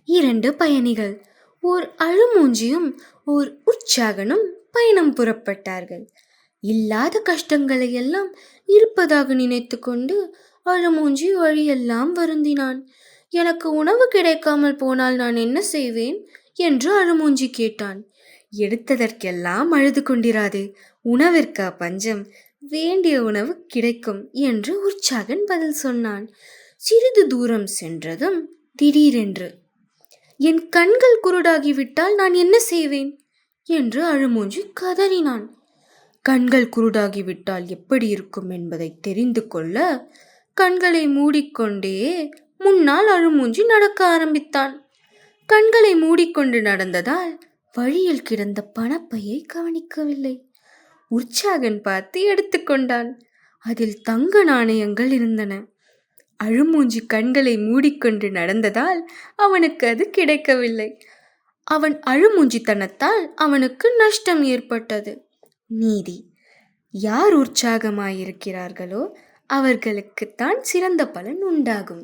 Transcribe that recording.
2 பயணிகள், ஓர் அழுமூஞ்சியும் ஓர் உற்சாகனும் பயணம் புறப்பட்டார்கள். இல்லாத கஷ்டங்களை எல்லாம் இருப்பதாக நினைத்து கொண்டு அழுமூஞ்சி வழியெல்லாம் வருந்தினான். எனக்கு உணவு கிடைக்காமல் போனால் நான் என்ன செய்வேன் என்று அழுமூஞ்சி கேட்டான். எடுத்ததற்கெல்லாம் அழுது கொண்டிராதே, உணவிற்கா பஞ்சம், வேண்டிய உணவு கிடைக்கும் என்று உற்சாகன் பதில் சொன்னான். சிறிது தூரம் சென்றதும் திடீரென்று, என் கண்கள் குருடாகிவிட்டால் நான் என்ன செய்வேன் என்று அழுமூஞ்சி கதறினான். கண்கள் குருடாகிவிட்டால் எப்படி இருக்கும் என்பதை தெரிந்து கொள்ள கண்களை மூடிக்கொண்டே முன்னால் அழுமூஞ்சி நடக்க ஆரம்பித்தான். கண்களை மூடிக்கொண்டு நடந்ததால் வழியில் கிடந்த பணப்பையை கவனிக்கவில்லை. உற்சாகன் பார்த்து எடுத்துக்கொண்டான். அதில் தங்க நாணயங்கள் இருந்தன. அழுமூஞ்சி கண்களை மூடிக்கொண்டு நடந்ததால் அவனுக்கு அது கிடைக்கவில்லை. அவன் அழுமூஞ்சித்தனத்தால் அவனுக்கு நஷ்டம் ஏற்பட்டது. நீதி: யார் உற்சாகமாயிருக்கிறார்களோ அவர்களுக்குத்தான் சிறந்த பலன் உண்டாகும்.